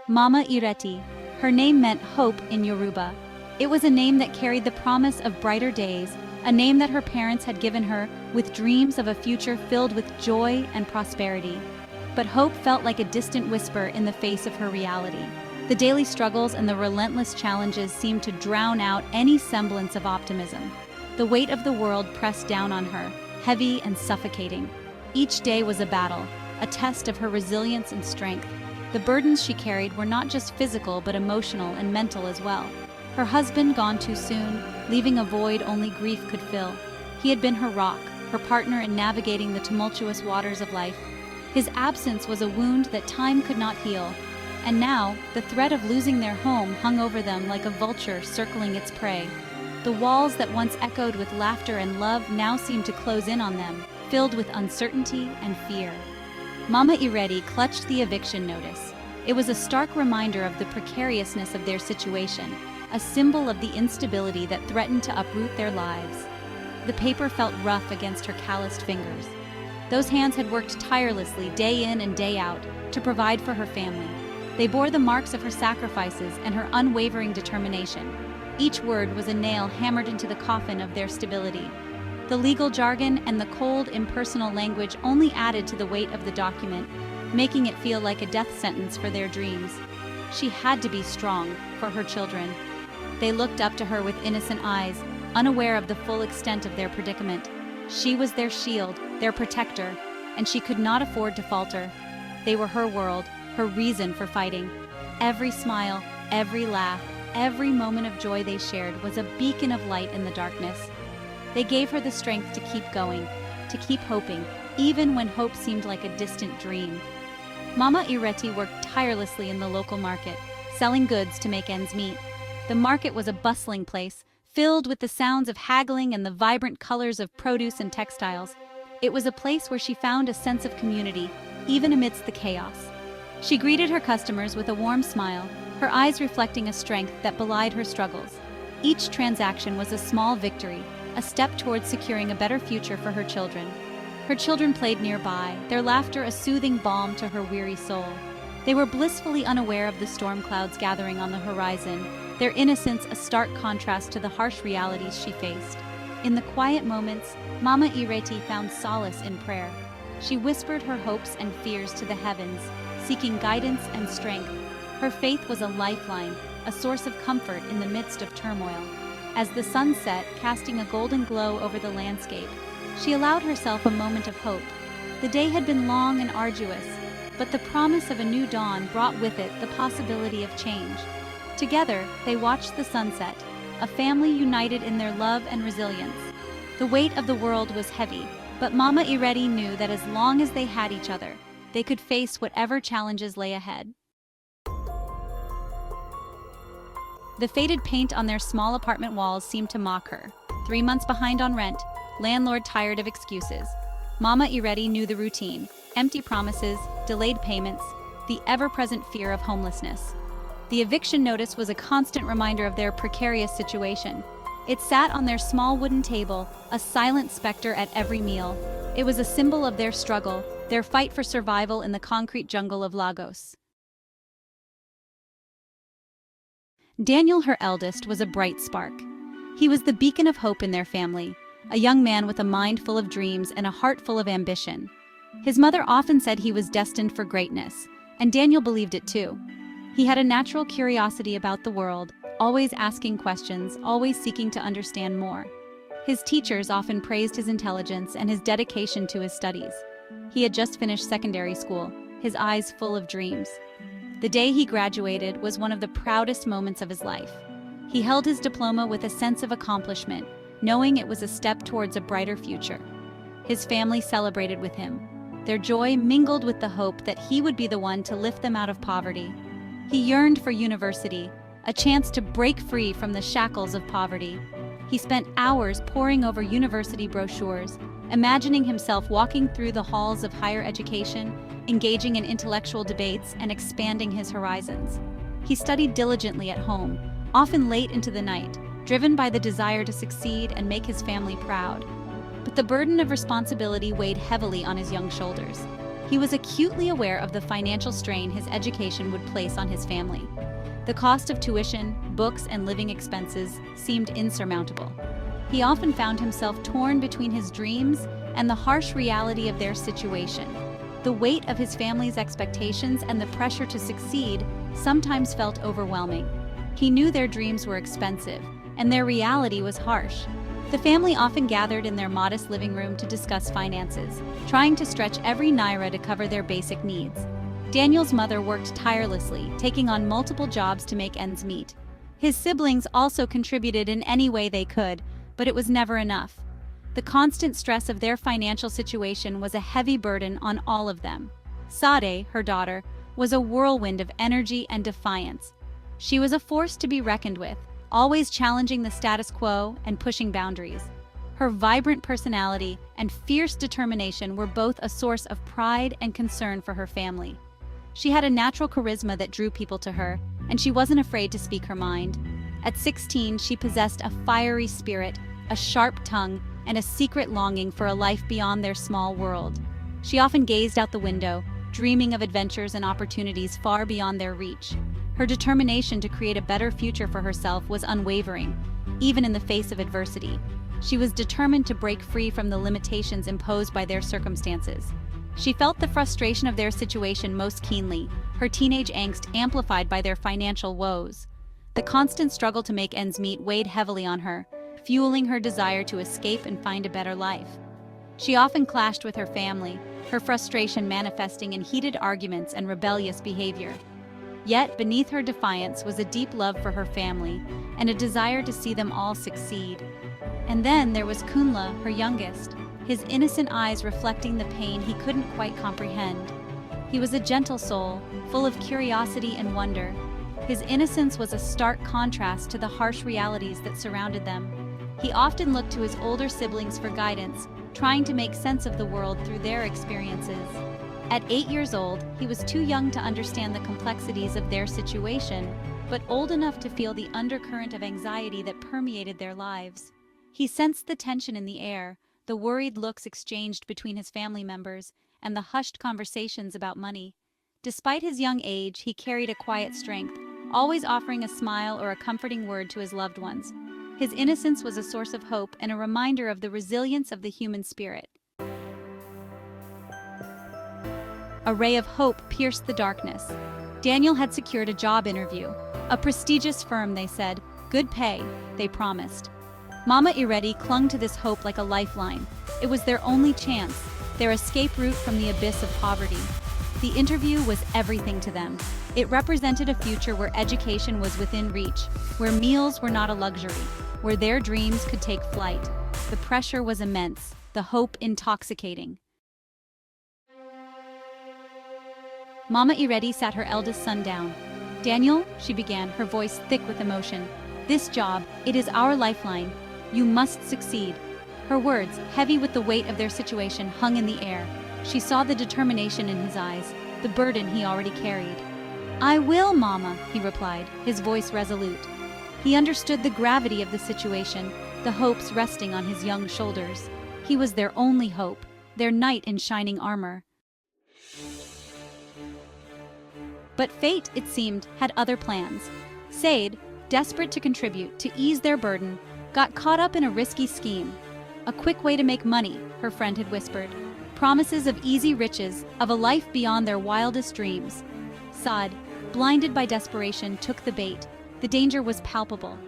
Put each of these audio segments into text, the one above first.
Mama Ireti. Her name meant hope in Yoruba. It was a name that carried the promise of brighter days, a name that her parents had given her with dreams of a future filled with joy and prosperity. But hope felt like a distant whisper in the face of her reality. The daily struggles and the relentless challenges seemed to drown out any semblance of optimism. The weight of the world pressed down on her, heavy and suffocating. Each day was a battle, a test of her resilience and strength. The burdens she carried were not just physical but emotional and mental as well. Her husband gone too soon, leaving a void only grief could fill. He had been her rock, her partner in navigating the tumultuous waters of life. His absence was a wound that time could not heal. And now, the threat of losing their home hung over them like a vulture circling its prey. The walls that once echoed with laughter and love now seemed to close in on them, filled with uncertainty and fear. Mama Ireti clutched the eviction notice. It was a stark reminder of the precariousness of their situation, a symbol of the instability that threatened to uproot their lives. The paper felt rough against her calloused fingers. Those hands had worked tirelessly day in and day out to provide for her family. They bore the marks of her sacrifices and her unwavering determination. Each word was a nail hammered into the coffin of their stability. The legal jargon and the cold, impersonal language only added to the weight of the document, making it feel like a death sentence for their dreams. She had to be strong for her children. They looked up to her with innocent eyes, unaware of the full extent of their predicament. She was their shield, their protector, and she could not afford to falter. They were her world, her reason for fighting. Every smile, every laugh, every moment of joy they shared was a beacon of light in the darkness. They gave her the strength to keep going, to keep hoping, even when hope seemed like a distant dream. Mama Ireti worked tirelessly in the local market, selling goods to make ends meet. The market was a bustling place, filled with the sounds of haggling and the vibrant colors of produce and textiles. It was a place where she found a sense of community, even amidst the chaos. She greeted her customers with a warm smile, her eyes reflecting a strength that belied her struggles. Each transaction was a small victory, a step towards securing a better future for her children. Her children played nearby, their laughter a soothing balm to her weary soul. They were blissfully unaware of the storm clouds gathering on the horizon, their innocence a stark contrast to the harsh realities she faced. In the quiet moments, Mama Ireti found solace in prayer. She whispered her hopes and fears to the heavens, seeking guidance and strength. Her faith was a lifeline, a source of comfort in the midst of turmoil. As the sun set, casting a golden glow over the landscape, she allowed herself a moment of hope. The day had been long and arduous, but the promise of a new dawn brought with it the possibility of change. Together, they watched the sunset, a family united in their love and resilience. The weight of the world was heavy, but Mama Ireti knew that as long as they had each other, they could face whatever challenges lay ahead. The faded paint on their small apartment walls seemed to mock her. 3 months behind on rent, landlord tired of excuses. Mama Ireti knew the routine: empty promises, delayed payments, the ever-present fear of homelessness. The eviction notice was a constant reminder of their precarious situation. It sat on their small wooden table, a silent specter at every meal. It was a symbol of their struggle, their fight for survival in the concrete jungle of Lagos. Daniel, her eldest, was a bright spark. He was the beacon of hope in their family, a young man with a mind full of dreams and a heart full of ambition. His mother often said he was destined for greatness, and Daniel believed it too. He had a natural curiosity about the world, always asking questions, always seeking to understand more. His teachers often praised his intelligence and his dedication to his studies. He had just finished secondary school, his eyes full of dreams. The day he graduated was one of the proudest moments of his life. He held his diploma with a sense of accomplishment, knowing it was a step towards a brighter future. His family celebrated with him. Their joy mingled with the hope that he would be the one to lift them out of poverty. He yearned for university, a chance to break free from the shackles of poverty. He spent hours poring over university brochures, imagining himself walking through the halls of higher education, engaging in intellectual debates, and expanding his horizons. He studied diligently at home, often late into the night, driven by the desire to succeed and make his family proud. But the burden of responsibility weighed heavily on his young shoulders. He was acutely aware of the financial strain his education would place on his family. The cost of tuition, books, and living expenses seemed insurmountable. He often found himself torn between his dreams and the harsh reality of their situation. The weight of his family's expectations and the pressure to succeed sometimes felt overwhelming. He knew their dreams were expensive, and their reality was harsh. The family often gathered in their modest living room to discuss finances, trying to stretch every naira to cover their basic needs. Daniel's mother worked tirelessly, taking on multiple jobs to make ends meet. His siblings also contributed in any way they could, but it was never enough. The constant stress of their financial situation was a heavy burden on all of them. Sade, her daughter, was a whirlwind of energy and defiance. She was a force to be reckoned with, always challenging the status quo and pushing boundaries. Her vibrant personality and fierce determination were both a source of pride and concern for her family. She had a natural charisma that drew people to her, and she wasn't afraid to speak her mind. At 16, she possessed a fiery spirit, a sharp tongue, and a secret longing for a life beyond their small world. She often gazed out the window, dreaming of adventures and opportunities far beyond their reach. Her determination to create a better future for herself was unwavering, even in the face of adversity. She was determined to break free from the limitations imposed by their circumstances. She felt the frustration of their situation most keenly, her teenage angst amplified by their financial woes. The constant struggle to make ends meet weighed heavily on her, fueling her desire to escape and find a better life. She often clashed with her family, her frustration manifesting in heated arguments and rebellious behavior. Yet, beneath her defiance was a deep love for her family and a desire to see them all succeed. And then there was Kunla, her youngest, his innocent eyes reflecting the pain he couldn't quite comprehend. He was a gentle soul, full of curiosity and wonder. His innocence was a stark contrast to the harsh realities that surrounded them. He often looked to his older siblings for guidance, trying to make sense of the world through their experiences. At 8 years old, he was too young to understand the complexities of their situation, but old enough to feel the undercurrent of anxiety that permeated their lives. He sensed the tension in the air, the worried looks exchanged between his family members, and the hushed conversations about money. Despite his young age, he carried a quiet strength, always offering a smile or a comforting word to his loved ones. His innocence was a source of hope and a reminder of the resilience of the human spirit. A ray of hope pierced the darkness. Daniel had secured a job interview. A prestigious firm, they said. Good pay, they promised. Mama Ireti clung to this hope like a lifeline. It was their only chance, their escape route from the abyss of poverty. The interview was everything to them. It represented a future where education was within reach, where meals were not a luxury, where their dreams could take flight. The pressure was immense, the hope intoxicating. Mama Ireti sat her eldest son down. "Daniel," she began, her voice thick with emotion, "this job, it is our lifeline. You must succeed." Her words, heavy with the weight of their situation, hung in the air. She saw the determination in his eyes, the burden he already carried. "I will, Mama," he replied, his voice resolute. He understood the gravity of the situation, the hopes resting on his young shoulders. He was their only hope, their knight in shining armor. But fate, it seemed, had other plans. Sade, desperate to contribute, to ease their burden, got caught up in a risky scheme. "A quick way to make money," her friend had whispered. Promises of easy riches, of a life beyond their wildest dreams. Sade, blinded by desperation, took the bait. The danger was palpable.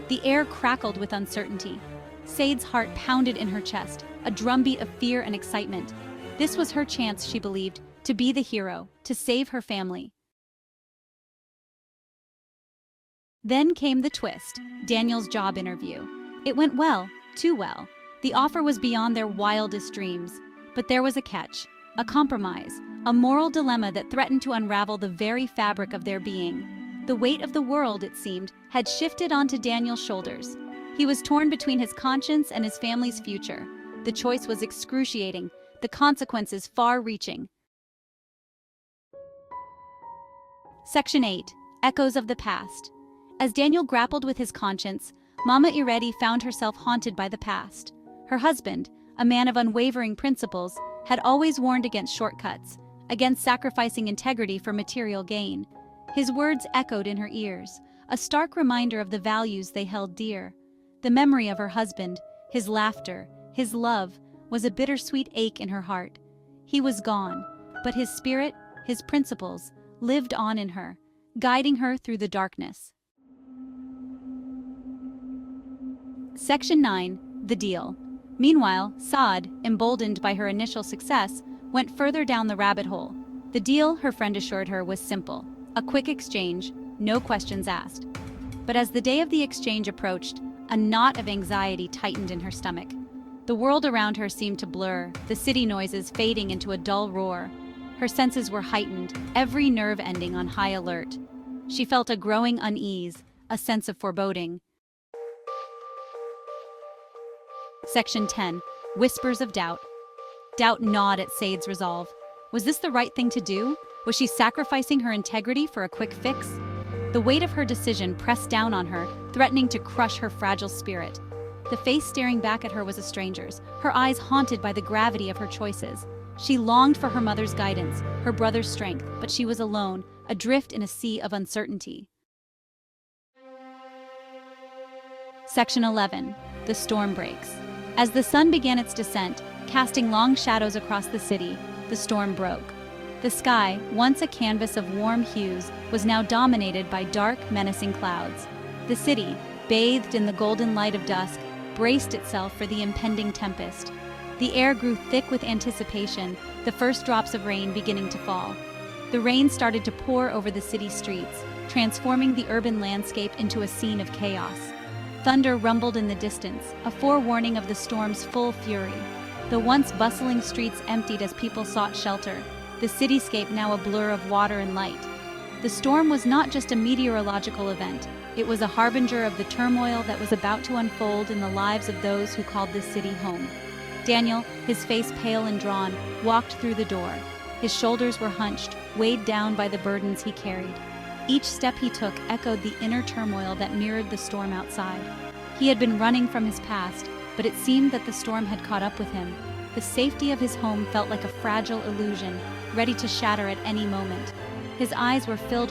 The air crackled with uncertainty. Sade's heart pounded in her chest, a drumbeat of fear and excitement. This was her chance, she believed, to be the hero, to save her family. Then came the twist, Daniel's job interview. It went well, too well. The offer was beyond their wildest dreams. But there was a catch, a compromise, a moral dilemma that threatened to unravel the very fabric of their being. The weight of the world, it seemed, had shifted onto Daniel's shoulders. He was torn between his conscience and his family's future. The choice was excruciating, the consequences far-reaching. Section 8. Echoes of the Past. As Daniel grappled with his conscience, Mama Ireti found herself haunted by the past. Her husband, a man of unwavering principles, had always warned against shortcuts, against sacrificing integrity for material gain. His words echoed in her ears, a stark reminder of the values they held dear. The memory of her husband, his laughter, his love, was a bittersweet ache in her heart. He was gone, but his spirit, his principles, lived on in her, guiding her through the darkness. Section 9. The Deal. Meanwhile, Sade, emboldened by her initial success, went further down the rabbit hole. The deal, her friend assured her, was simple. A quick exchange, no questions asked. But as the day of the exchange approached, a knot of anxiety tightened in her stomach. The world around her seemed to blur, the city noises fading into a dull roar. Her senses were heightened, every nerve ending on high alert. She felt a growing unease, a sense of foreboding. Section 10. Whispers of Doubt. Doubt gnawed at Sade's resolve. Was this the right thing to do? Was she sacrificing her integrity for a quick fix? The weight of her decision pressed down on her, threatening to crush her fragile spirit. The face staring back at her was a stranger's, her eyes haunted by the gravity of her choices. She longed for her mother's guidance, her brother's strength, but she was alone, adrift in a sea of uncertainty. Section 11. The storm breaks. As the sun began its descent, casting long shadows across the city, the storm broke. The sky, once a canvas of warm hues, was now dominated by dark, menacing clouds. The city, bathed in the golden light of dusk, braced itself for the impending tempest. The air grew thick with anticipation, the first drops of rain beginning to fall. The rain started to pour over the city streets, transforming the urban landscape into a scene of chaos. Thunder rumbled in the distance, a forewarning of the storm's full fury. The once bustling streets emptied as people sought shelter, the cityscape now a blur of water and light. The storm was not just a meteorological event, it was a harbinger of the turmoil that was about to unfold in the lives of those who called this city home. Daniel, his face pale and drawn, walked through the door. His shoulders were hunched, weighed down by the burdens he carried. Each step he took echoed the inner turmoil that mirrored the storm outside. He had been running from his past, but it seemed that the storm had caught up with him. The safety of his home felt like a fragile illusion, ready to shatter at any moment. His eyes were filled